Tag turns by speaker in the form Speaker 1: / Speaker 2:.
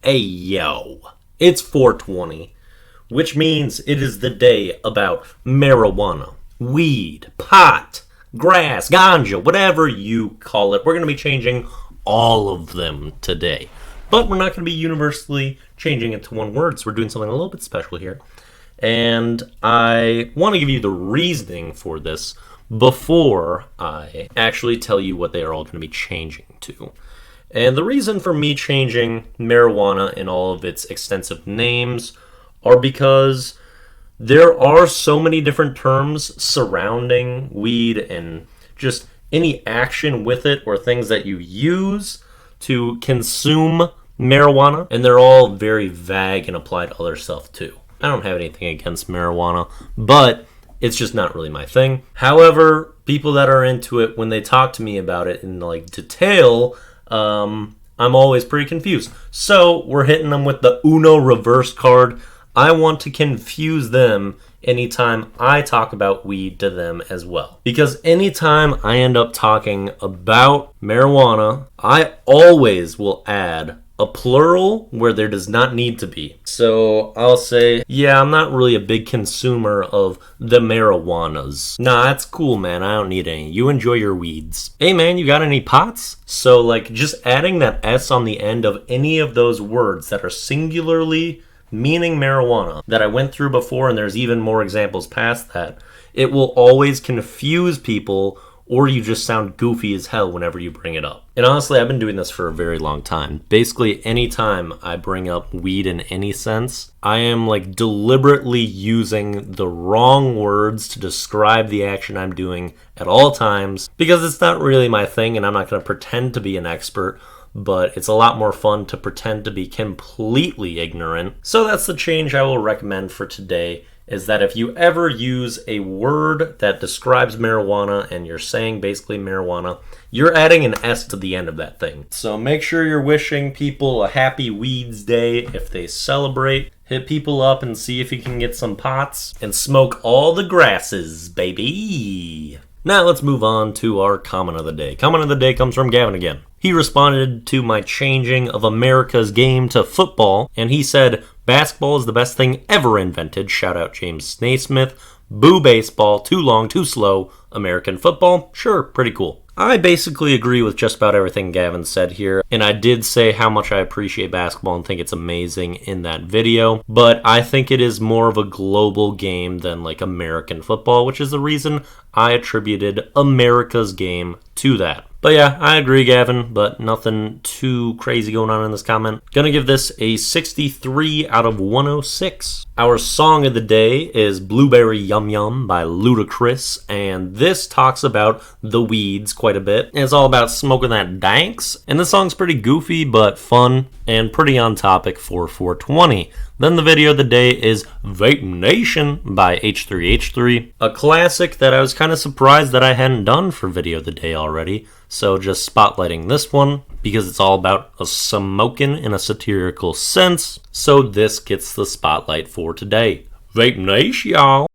Speaker 1: Hey yo, it's 420, which means it is the day about marijuana, weed, pot, grass, ganja, whatever you call it. We're going to be changing all of them today. But we're not going to be universally changing it to one word, so we're doing something a little bit special here. And I want to give you the reasoning for this before I actually tell you what they are all going to be changing to. And the reason for me changing marijuana in all of its extensive names are because there are so many different terms surrounding weed and just any action with it or things that you use to consume marijuana, and they're all very vague and apply to other stuff too. I don't have anything against marijuana, but it's just not really my thing. However, people that are into it, when they talk to me about it in detail, I'm always pretty confused. So we're hitting them with the Uno reverse card. I want to confuse them anytime I talk about weed to them as well. Because anytime I end up talking about marijuana, I always will add a plural where there does not need to be. So I'll say, yeah, I'm not really a big consumer of the marijuanas. Nah, that's cool, man. I don't need any. You enjoy your weeds. Hey, man, you got any pots? So, just adding that S on the end of any of those words that are singularly meaning marijuana that I went through before, and there's even more examples past that, it will always confuse people, or you just sound goofy as hell whenever you bring it up. And honestly, I've been doing this for a very long time. Basically, anytime I bring up weed in any sense, I am deliberately using the wrong words to describe the action I'm doing at all times, because it's not really my thing and I'm not going to pretend to be an expert, but it's a lot more fun to pretend to be completely ignorant. So that's the change I will recommend for today, is that if you ever use a word that describes marijuana and you're saying basically marijuana, you're adding an S to the end of that thing. So make sure you're wishing people a happy Weeds Day if they celebrate. Hit people up and see if you can get some pots and smoke all the grasses, baby. Now let's move on to our comment of the day. Comment of the day comes from Gavin again. He responded to my changing of America's game to football, and he said, "Basketball is the best thing ever invented. Shout out James Naismith. Boo baseball. Too long, too slow. American football. Sure, pretty cool." I basically agree with just about everything Gavin said here, and I did say how much I appreciate basketball and think it's amazing in that video, but I think it is more of a global game than American football, which is the reason I attributed America's game to that. But yeah, I agree, Gavin, but nothing too crazy going on in this comment. Gonna give this a 63 out of 106. Our song of the day is Blueberry Yum Yum by Ludacris, and this talks about the weeds quite a bit. It's all about smoking that danks, and the song's pretty goofy but fun and pretty on topic for 420. Then the video of the day is Vape Nation by H3H3, a classic that I was kind of surprised that I hadn't done for video of the day already, so just spotlighting this one because it's all about a smoking in a satirical sense, so this gets the spotlight for today. Vape Nation, y'all!